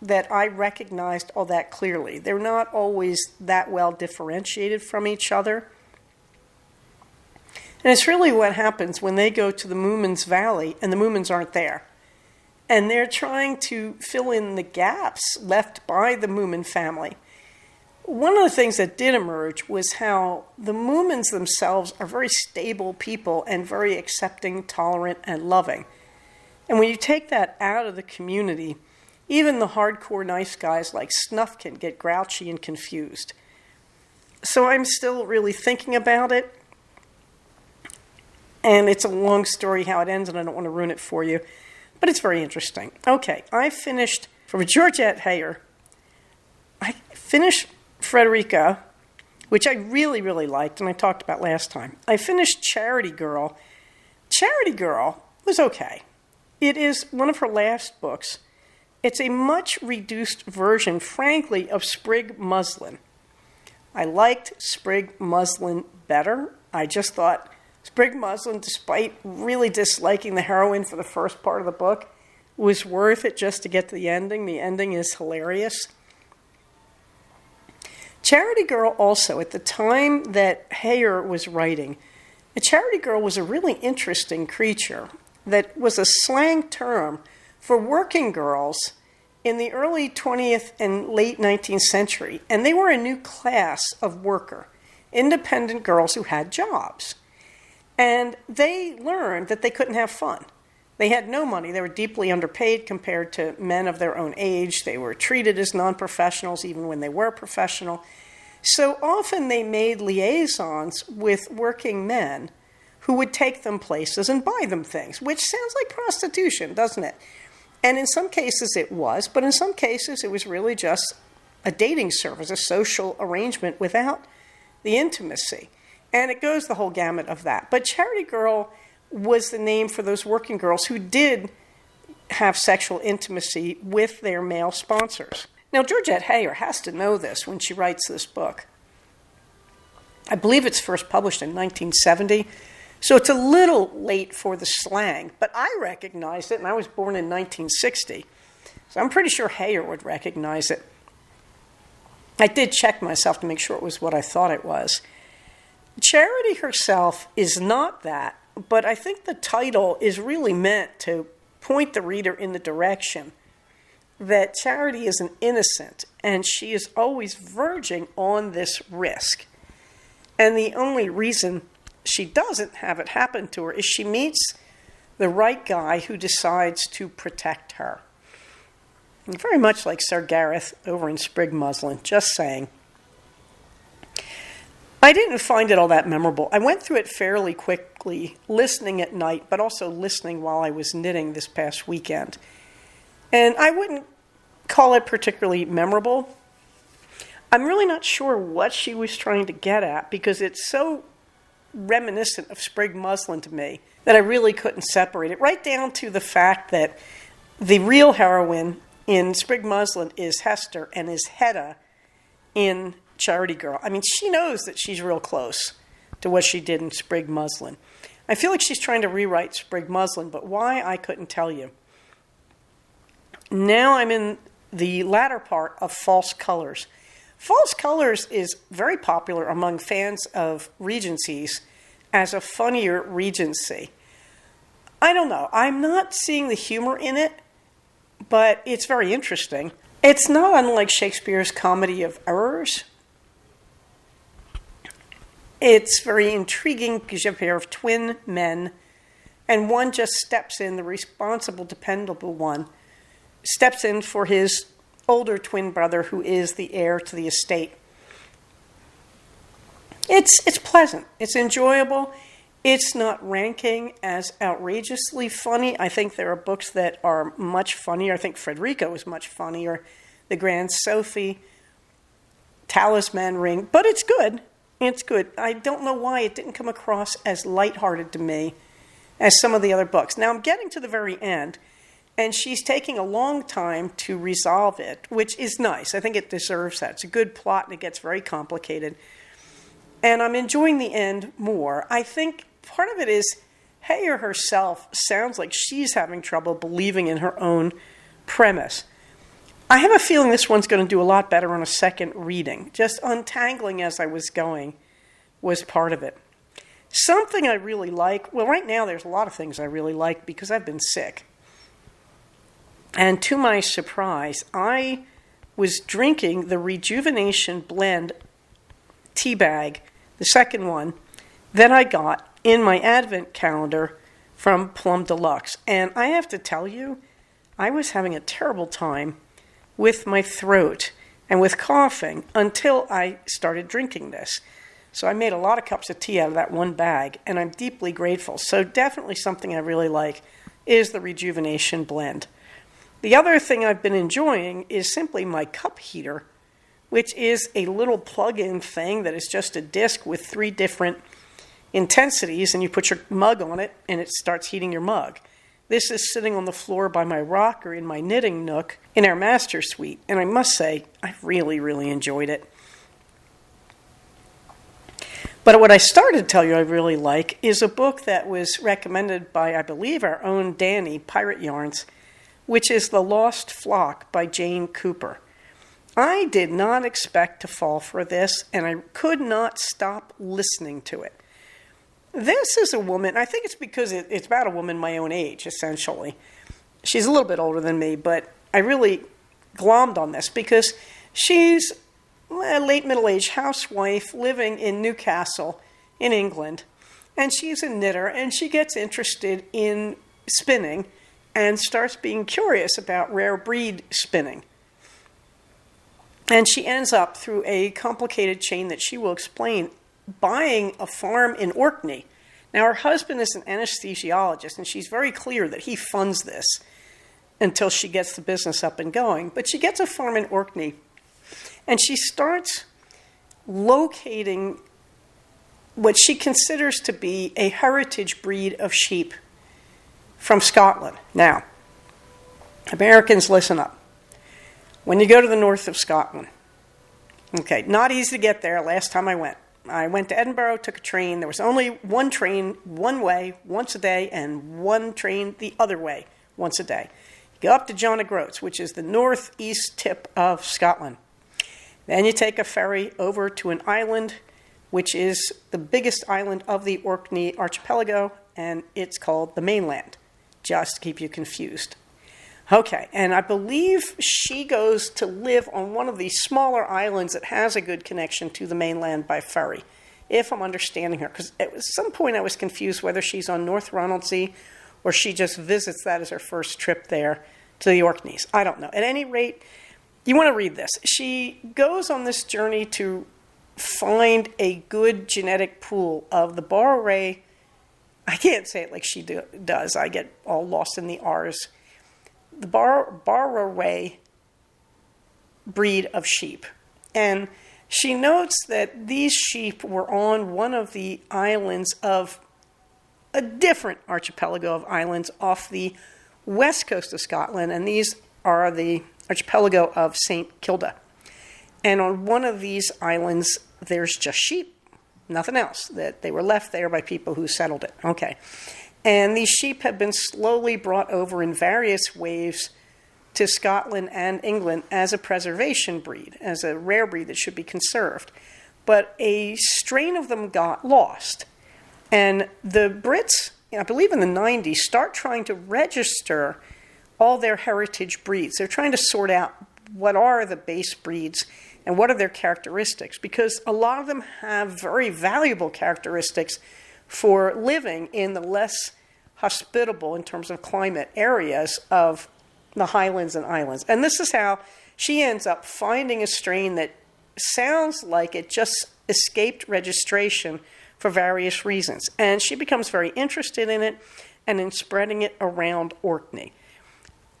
that I recognized all that clearly. They're not always that well differentiated from each other. And it's really what happens when they go to the Moomins Valley and the Moomins aren't there. And they're trying to fill in the gaps left by the Moomin family. One of the things that did emerge was how the Moomins themselves are very stable people and very accepting, tolerant, and loving. And when you take that out of the community, even the hardcore nice guys like Snufkin get grouchy and confused. So I'm still really thinking about it. And it's a long story how it ends, and I don't want to ruin it for you. But it's very interesting. Okay, I finished, from Georgette Heyer, I finished Frederica, which I really, really liked, and I talked about last time. I finished Charity Girl. Charity Girl was okay. It is one of her last books. It's a much reduced version, frankly, of Sprig Muslin. I liked Sprig Muslin better. I just thought Sprig Muslin, despite really disliking the heroine for the first part of the book, was worth it just to get to the ending. The ending is hilarious. Charity Girl also, at the time that Heyer was writing, a Charity Girl was a really interesting creature that was a slang term for working girls in the early 20th and late 19th century. And they were a new class of worker, independent girls who had jobs. And they learned that they couldn't have fun. They had no money. They were deeply underpaid compared to men of their own age. They were treated as non-professionals even when they were professional. So often they made liaisons with working men who would take them places and buy them things, which sounds like prostitution, doesn't it? And in some cases it was, but in some cases it was really just a dating service, a social arrangement without the intimacy. And it goes the whole gamut of that. But Charity Girl was the name for those working girls who did have sexual intimacy with their male sponsors. Now, Georgette Heyer has to know this when she writes this book. I believe it's first published in 1970, so it's a little late for the slang, but I recognized it, and I was born in 1960, so I'm pretty sure Heyer would recognize it. I did check myself to make sure it was what I thought it was. Charity herself is not that, but I think the title is really meant to point the reader in the direction that Charity is an innocent, and she is always verging on this risk. And the only reason she doesn't have it happen to her is she meets the right guy who decides to protect her. Very much like Sir Gareth over in Sprig Muslin, just saying. I didn't find it all that memorable. I went through it fairly quickly, listening at night, but also listening while I was knitting this past weekend. And I wouldn't call it particularly memorable. I'm really not sure what she was trying to get at because it's so reminiscent of Sprig Muslin to me that I really couldn't separate it, right down to the fact that the real heroine in Sprig Muslin is Hester and is Hedda in Charity Girl. I mean, she knows that she's real close to what she did in Sprig Muslin. I feel like she's trying to rewrite Sprig Muslin, but why, I couldn't tell you. Now I'm in the latter part of False Colors. False Colors is very popular among fans of Regencies as a funnier Regency. I don't know. I'm not seeing the humor in it, but it's very interesting. It's not unlike Shakespeare's Comedy of Errors. It's very intriguing because you have a pair of twin men, and one just steps in, the responsible, dependable one, steps in for his older twin brother who is the heir to the estate. It's pleasant. It's enjoyable. It's not ranking as outrageously funny. I think there are books that are much funnier. I think Frederica was much funnier. The Grand Sophie, Talisman Ring. But it's good. It's good. I don't know why it didn't come across as lighthearted to me as some of the other books. Now I'm getting to the very end, and she's taking a long time to resolve it, which is nice. I think it deserves that. It's a good plot, and it gets very complicated. And I'm enjoying the end more. I think part of it is Heyer herself sounds like she's having trouble believing in her own premise. I have a feeling this one's going to do a lot better on a second reading. Just untangling as I was going was part of it. Something I really like, well, right now there's a lot of things I really like because I've been sick. And to my surprise, I was drinking the Rejuvenation Blend tea bag, the second one, that I got in my advent calendar from Plum Deluxe. And I have to tell you, I was having a terrible time with my throat and with coughing until I started drinking this. So I made a lot of cups of tea out of that one bag, and I'm deeply grateful. So definitely something I really like is the Rejuvenation Blend. The other thing I've been enjoying is simply my cup heater, which is a little plug-in thing that is just a disc with 3 different intensities, and you put your mug on it, and it starts heating your mug. This is sitting on the floor by my rocker in my knitting nook in our master suite, and I must say, I've really, really enjoyed it. But what I started to tell you I really like is a book that was recommended by, I believe, our own Danny, Pirate Yarns, which is The Lost Flock by Jane Cooper. I did not expect to fall for this, and I could not stop listening to it. This is a woman, I think it's because it's about a woman my own age, essentially. She's a little bit older than me, but I really glommed on this because she's a late middle-aged housewife living in Newcastle in England, and she's a knitter, and she gets interested in spinning and starts being curious about rare breed spinning. And she ends up, through a complicated chain that she will explain, buying a farm in Orkney. Now, her husband is an anesthesiologist, and she's very clear that he funds this until she gets the business up and going. But she gets a farm in Orkney, and she starts locating what she considers to be a heritage breed of sheep from Scotland. Now, Americans, listen up. When you go to the north of Scotland, okay, not easy to get there. Last time I went to Edinburgh, took a train. There was only one train, one way, once a day, and one train the other way, once a day. You go up to John O'Groats, which is the northeast tip of Scotland. Then you take a ferry over to an island, which is the biggest island of the Orkney archipelago, and it's called the mainland, just to keep you confused. Okay, and I believe she goes to live on one of these smaller islands that has a good connection to the mainland by ferry, if I'm understanding her. Because at some point I was confused whether she's on North Ronaldsay or she just visits that as her first trip there to the Orkneys. I don't know. At any rate, you want to read this. She goes on this journey to find a good genetic pool of the Borroray. I can't say it like she does. I get all lost in the R's. The Borroray breed of sheep. And she notes that these sheep were on one of the islands of a different archipelago of islands off the west coast of Scotland, and these are the archipelago of St. Kilda. And on one of these islands, there's just sheep, nothing else, that they were left there by people who settled it. Okay. And these sheep have been slowly brought over in various waves to Scotland and England as a preservation breed, as a rare breed that should be conserved. But a strain of them got lost. And the Brits, I believe in the 90s, start trying to register all their heritage breeds. They're trying to sort out what are the base breeds and what are their characteristics, because a lot of them have very valuable characteristics for living in the less hospitable, in terms of climate, areas of the highlands and islands. And this is how she ends up finding a strain that sounds like it just escaped registration for various reasons. And she becomes very interested in it and in spreading it around Orkney.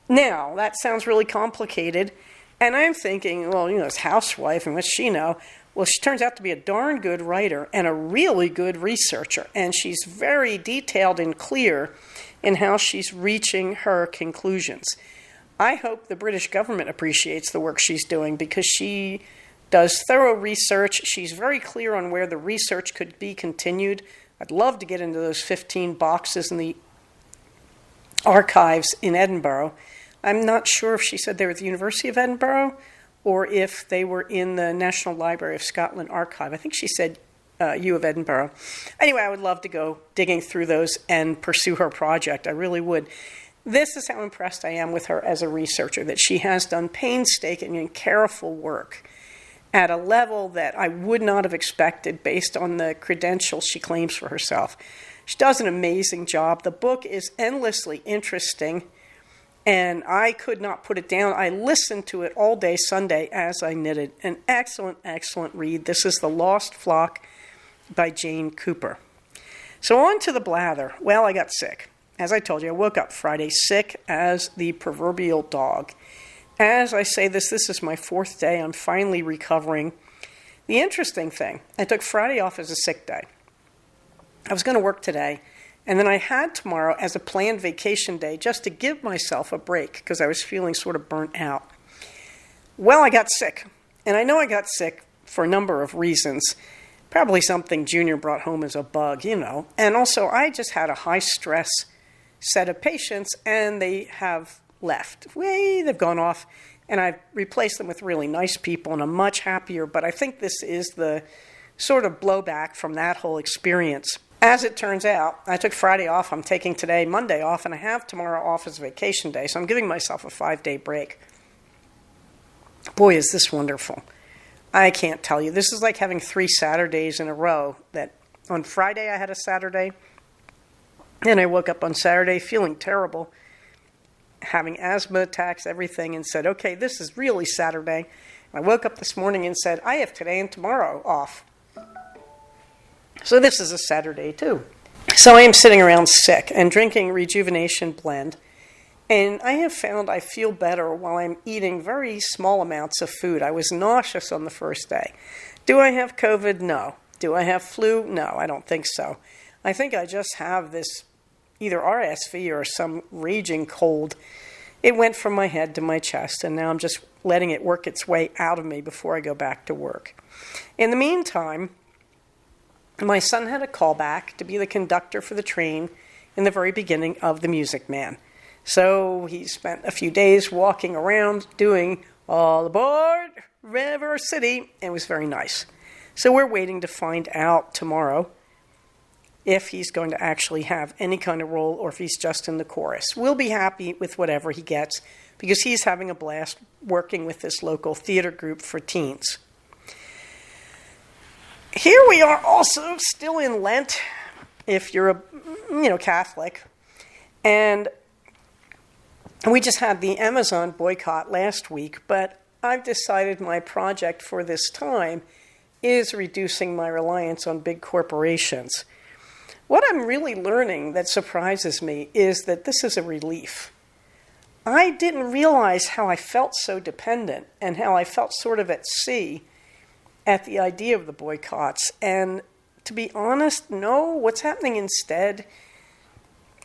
Now, that sounds really complicated. And I'm thinking, well, as housewife, and what's she know? Well, she turns out to be a darn good writer and a really good researcher. And she's very detailed and clear in how she's reaching her conclusions. I hope the British government appreciates the work she's doing, because she does thorough research. She's very clear on where the research could be continued. I'd love to get into those 15 boxes in the archives in Edinburgh. I'm not sure if she said they were at the University of Edinburgh or if they were in the National Library of Scotland archive. I think she said U of Edinburgh. Anyway, I would love to go digging through those and pursue her project. I really would. This is how impressed I am with her as a researcher, that she has done painstaking and careful work at a level that I would not have expected based on the credentials she claims for herself. She does an amazing job. The book is endlessly interesting, and I could not put it down. I listened to it all day Sunday as I knitted. An excellent, excellent read. This is The Lost Flock by Jane Cooper. So on to the blather. Well, I got sick. As I told you, I woke up Friday sick as the proverbial dog. As I say this is my fourth day. I'm finally recovering. The interesting thing, I took Friday off as a sick day. I was going to work today, and then I had tomorrow as a planned vacation day just to give myself a break because I was feeling sort of burnt out. Well, I got sick, and I know I got sick for a number of reasons. Probably something Junior brought home as a bug, And also, I just had a high-stress set of patients, and they have left. They've gone off, and I've replaced them with really nice people, and I'm much happier. But I think this is the sort of blowback from that whole experience. As it turns out, I took Friday off. I'm taking today, Monday off, and I have tomorrow off as a vacation day. So I'm giving myself a 5-day break. Boy, is this wonderful. I can't tell you. This is like having 3 Saturdays in a row. That on Friday I had a Saturday, and I woke up on Saturday feeling terrible, having asthma attacks, everything, and said, okay, this is really Saturday. I woke up this morning and said, I have today and tomorrow off. So this is a Saturday too. So I am sitting around sick and drinking Rejuvenation Blend. And I have found I feel better while I'm eating very small amounts of food. I was nauseous on the first day. Do I have COVID? No. Do I have flu? No, I don't think so. I think I just have this either RSV or some raging cold. It went from my head to my chest, and now I'm just letting it work its way out of me before I go back to work. In the meantime, my son had a call back to be the conductor for the train in the very beginning of The Music Man. So he spent a few days walking around doing All Aboard River City. It was very nice. So we're waiting to find out tomorrow if he's going to actually have any kind of role or if he's just in the chorus. We'll be happy with whatever he gets because he's having a blast working with this local theater group for teens. Here we are also still in Lent, if you're a Catholic, and We just had the Amazon boycott last week, but I've decided my project for this time is reducing my reliance on big corporations. What I'm really learning that surprises me is that this is a relief. I didn't realize how I felt so dependent and how I felt sort of at sea at the idea of the boycotts. And to be honest, no, what's happening instead,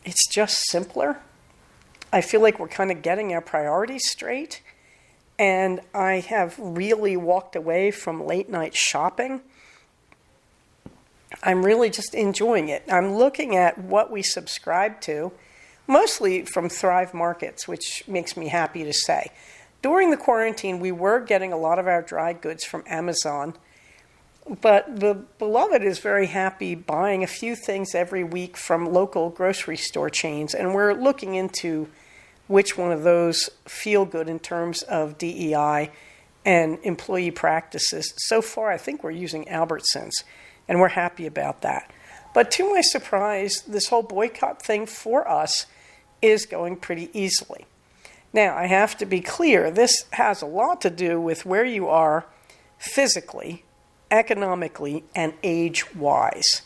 it's just simpler. I feel like we're kind of getting our priorities straight. And I have really walked away from late night shopping. I'm really just enjoying it. I'm looking at what we subscribe to, mostly from Thrive Markets, which makes me happy to say. During the quarantine, we were getting a lot of our dry goods from Amazon, but the beloved is very happy buying a few things every week from local grocery store chains, and we're looking into which one of those feel good in terms of DEI and employee practices. So far, I think we're using Albertsons, and we're happy about that. But to my surprise, this whole boycott thing for us is going pretty easily. Now, I have to be clear, this has a lot to do with where you are physically, economically, and age-wise.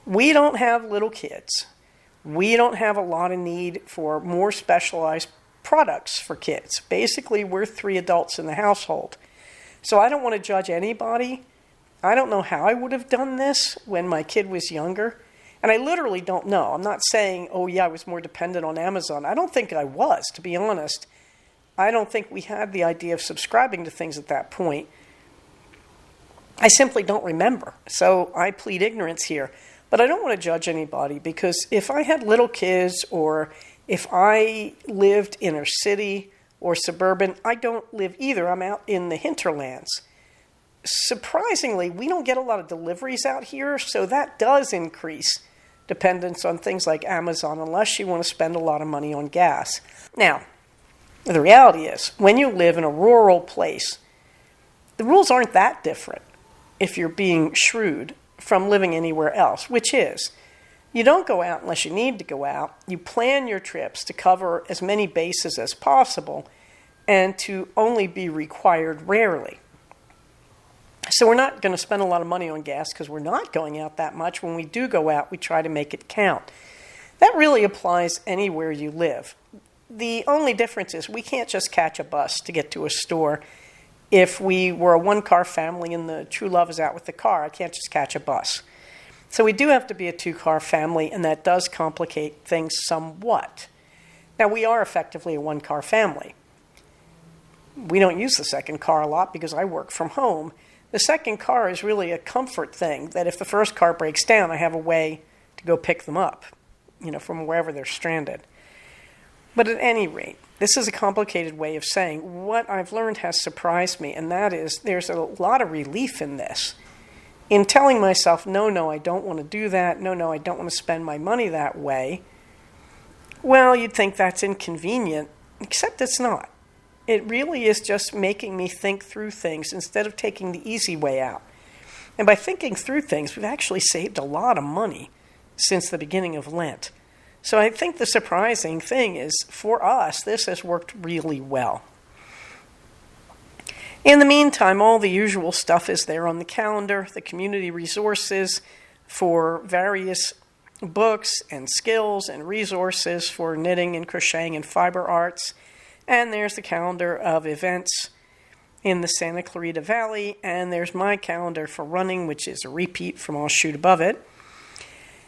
We don't have little kids. We don't have a lot of need for more specialized products for kids. Basically, we're 3 adults in the household. So I don't want to judge anybody. I don't know how I would have done this when my kid was younger. And I literally don't know. I'm not saying, oh yeah, I was more dependent on Amazon. I don't think I was, to be honest. I don't think we had the idea of subscribing to things at that point. I simply don't remember. So I plead ignorance here. But I don't want to judge anybody, because if I had little kids or if I lived inner city or suburban, I don't live either. I'm out in the hinterlands. Surprisingly, we don't get a lot of deliveries out here, so that does increase dependence on things like Amazon unless you want to spend a lot of money on gas. Now, the reality is, when you live in a rural place, the rules aren't that different if you're being shrewd from living anywhere else, which is, you don't go out unless you need to go out. You plan your trips to cover as many bases as possible and to only be required rarely. So we're not going to spend a lot of money on gas because we're not going out that much. When we do go out, we try to make it count. That really applies anywhere you live. The only difference is we can't just catch a bus to get to a store. If we were a one-car family and the true love is out with the car, I can't just catch a bus. So we do have to be a 2-car family, and that does complicate things somewhat. Now, we are effectively a 1-car family. We don't use the second car a lot because I work from home. The second car is really a comfort thing, that if the first car breaks down, I have a way to go pick them up, from wherever they're stranded. But at any rate, this is a complicated way of saying what I've learned has surprised me, and that is there's a lot of relief in this. In telling myself, no, I don't want to do that. No, I don't want to spend my money that way. Well, you'd think that's inconvenient, except it's not. It really is just making me think through things instead of taking the easy way out. And by thinking through things, we've actually saved a lot of money since the beginning of Lent. So I think the surprising thing is, for us, this has worked really well. In the meantime, all the usual stuff is there on the calendar, the community resources for various books and skills and resources for knitting and crocheting and fiber arts. And there's the calendar of events in the Santa Clarita Valley. And there's my calendar for running, which is a repeat from I'll Shoot Above It.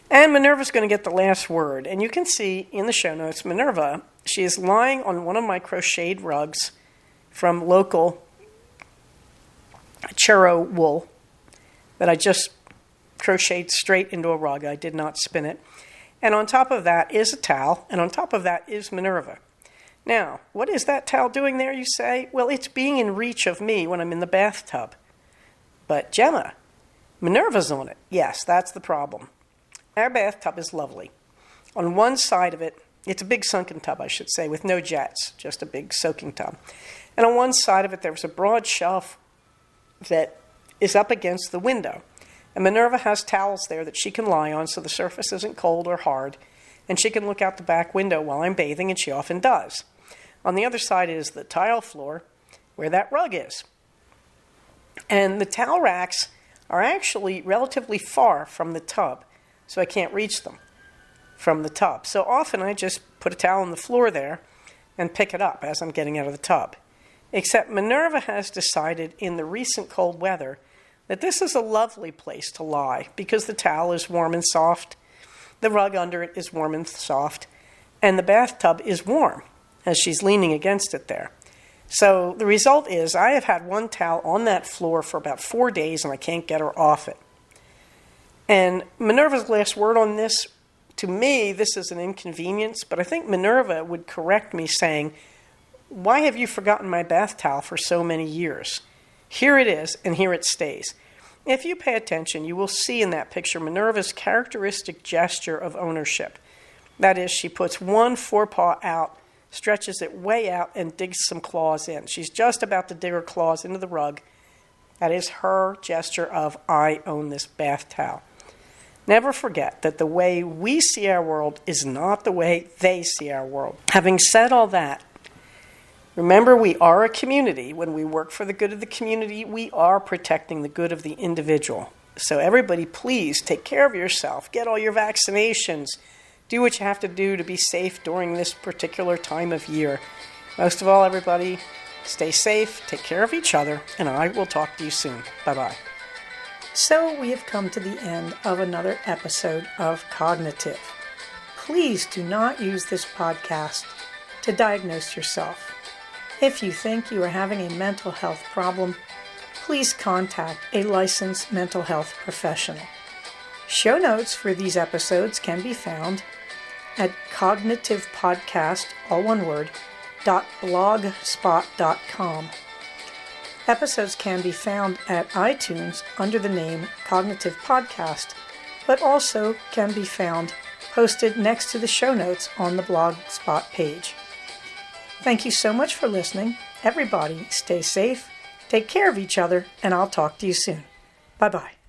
And Minerva's going to get the last word. And you can see in the show notes, Minerva, she is lying on one of my crocheted rugs from local churro wool that I just crocheted straight into a rug. I did not spin it. And on top of that is a towel, and on top of that is Minerva. Now, what is that towel doing there, you say? Well, it's being in reach of me when I'm in the bathtub. But Gemma, Minerva's on it. Yes, that's the problem. Our bathtub is lovely. On one side of it, it's a big sunken tub, I should say, with no jets, just a big soaking tub. And on one side of it, there's a broad shelf that is up against the window. And Minerva has towels there that she can lie on so the surface isn't cold or hard, and she can look out the back window while I'm bathing, and she often does. On the other side is the tile floor where that rug is. And the towel racks are actually relatively far from the tub, so I can't reach them from the tub. So often I just put a towel on the floor there and pick it up as I'm getting out of the tub. Except Minerva has decided in the recent cold weather that this is a lovely place to lie because the towel is warm and soft, the rug under it is warm and soft, and the bathtub is warm as she's leaning against it there. So the result is I have had one towel on that floor for about 4 days and I can't get her off it. And Minerva's last word on this, to me, this is an inconvenience, but I think Minerva would correct me saying, "Why have you forgotten my bath towel for so many years? Here it is, and here it stays." If you pay attention, you will see in that picture Minerva's characteristic gesture of ownership. That is, she puts one forepaw out, stretches it way out, and digs some claws in. She's just about to dig her claws into the rug. That is her gesture of, "I own this bath towel." Never forget that the way we see our world is not the way they see our world. Having said all that, remember, we are a community. When we work for the good of the community, we are protecting the good of the individual. So everybody, please take care of yourself. Get all your vaccinations. Do what you have to do to be safe during this particular time of year. Most of all, everybody, stay safe, take care of each other, and I will talk to you soon. Bye-bye. So we have come to the end of another episode of Cognitive. Please do not use this podcast to diagnose yourself. If you think you are having a mental health problem, please contact a licensed mental health professional. Show notes for these episodes can be found at cognitivepodcast, all one word, .blogspot.com. Episodes can be found at iTunes under the name Cognitive Podcast, but also can be found posted next to the show notes on the Blogspot page. Thank you so much for listening. Everybody, stay safe, take care of each other, and I'll talk to you soon. Bye-bye.